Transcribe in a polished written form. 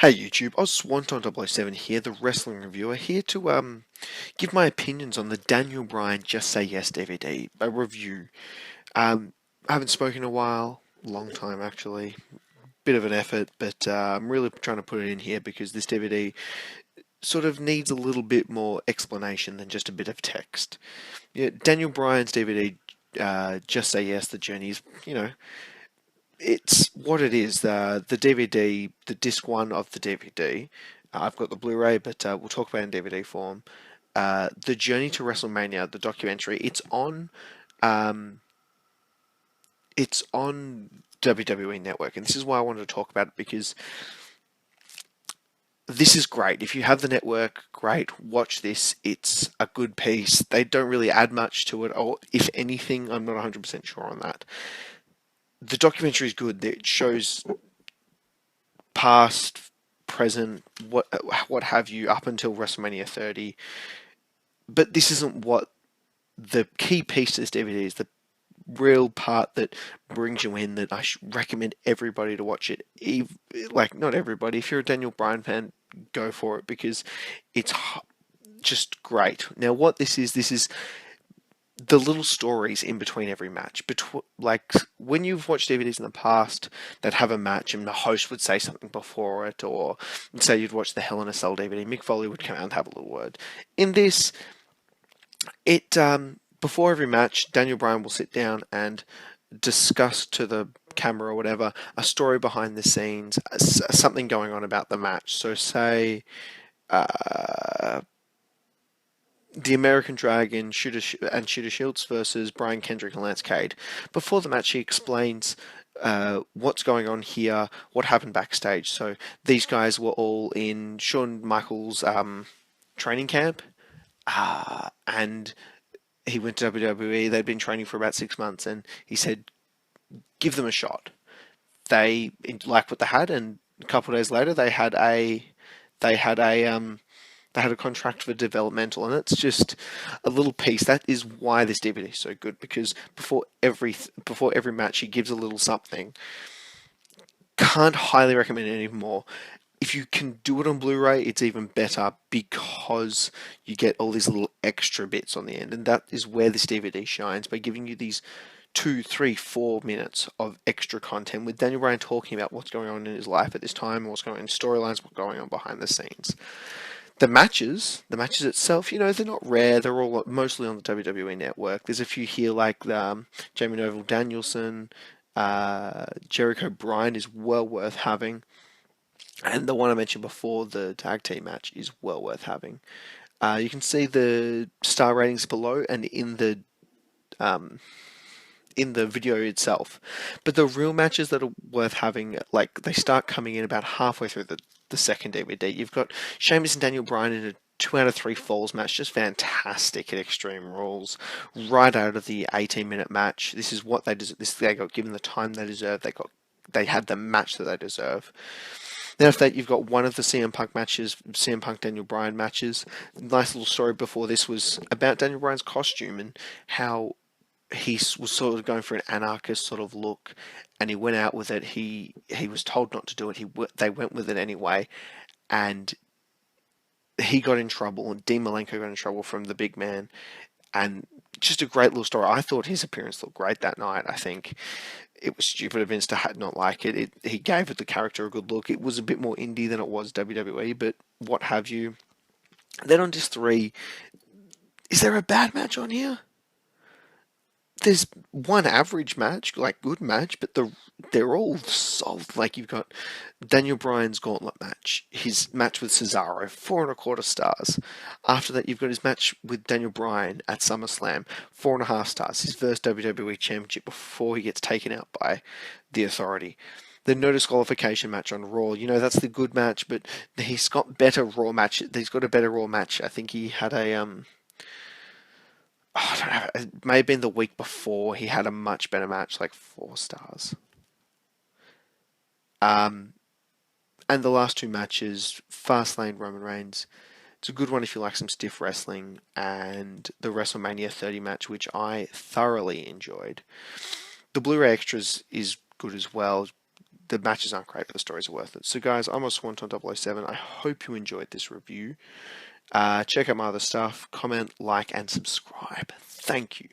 Hey YouTube, Oz Swanton007 here, the wrestling reviewer, here to give my opinions on the Daniel Bryan Just Say Yes DVD, a review. I haven't spoken in a while, long time actually, bit of an effort, but I'm really trying to put it in here because this DVD sort of needs a little bit more explanation than just a bit of text. Yeah, Daniel Bryan's DVD, Just Say Yes, the journey is, it's what it is. The DVD, the disc one of the DVD. I've got the Blu-ray, but we'll talk about it in DVD form. The Journey to WrestleMania, the documentary. Um, it's on WWE Network, and this is why I wanted to talk about it because this is great. If you have the network, great. Watch this. It's a good piece. They don't really add much to it, or if anything, I'm not 100% sure on that. The documentary is good. It shows past, present, what have you, up until WrestleMania 30. But this isn't what the key piece to this DVD is. The real part that brings you in. That I recommend everybody to watch it. Like not everybody. If you're a Daniel Bryan fan, go for it because it's just great. Now, what this is the little stories in between every match. Like when you've watched DVDs in the past that have a match and the host would say something before it, or say you'd watch the Hell in a Cell DVD, Mick Foley would come out and have a little word. In this, it before every match, Daniel Bryan will sit down and discuss to the camera or whatever a story behind the scenes, something going on about the match. So say the American Dragon Shooter Schultz versus Bryan, Kendrik, and Lance Cade. Before the match, he explains what's going on here, what happened backstage. So these guys were all in Shawn Michaels' training camp, and he went to WWE. They'd been training for about 6 months, and he said, "Give them a shot." They liked what they had, and a couple of days later, they had a they had a contract for developmental, and it's just a little piece. That is why this DVD is so good because before every match, he gives a little something. Can't highly recommend it anymore. If you can do it on Blu-ray, it's even better because you get all these little extra bits on the end, and that is where this DVD shines by giving you these 2, 3, 4 minutes of extra content with Daniel Bryan talking about what's going on in his life at this time, what's going on in storylines, what's going on behind the scenes. The matches itself, they're not rare. They're all mostly on the WWE Network. There's a few here like Jamie Noble, Danielson, Jericho, Bryan is well worth having, and the one I mentioned before, the tag team match, is well worth having. You can see the star ratings below and um, in the video itself. But the real matches that are worth having, like they start coming in about halfway through the second DVD. You've got Sheamus and Daniel Bryan in a 2 out of 3 falls match, just fantastic at Extreme Rules, right out of the 18-minute match. This is what they deserve. They got given the time they deserve. They had the match that they deserve. Then after that, you've got one of the CM Punk matches, CM Punk Daniel Bryan matches. Nice little story before this was about Daniel Bryan's costume and how he was sort of going for an anarchist sort of look, and he went out with it. He was told not to do it. They went with it anyway, and he got in trouble, and Dean Malenko got in trouble from the big man, and just a great little story. I thought his appearance looked great that night. I think it was stupid of Vince to not like it. He gave the character a good look. It was a bit more indie than it was WWE, but what have you. Then on disc 3, is there a bad match on here? There's one average match, like good match, but they're all solid. Like you've got Daniel Bryan's gauntlet match, his match with Cesaro, 4.25 stars. After that, you've got his match with Daniel Bryan at SummerSlam, 4.5 stars. His first WWE Championship before he gets taken out by the Authority. The no disqualification match on Raw, that's the good match, but he's got better Raw match. He's got a better Raw match. I think he had a I don't know, it may have been the week before he had a much better match, like 4 stars. Um, and the last two matches, Fastlane Roman Reigns. It's a good one if you like some stiff wrestling, and the WrestleMania 30 match, which I thoroughly enjoyed. The Blu-ray extras is good as well. the matches aren't great, but the stories are worth it. So guys, I'm Swanton 007. I hope you enjoyed this review. Check out my other stuff, comment, like, and subscribe. Thank you.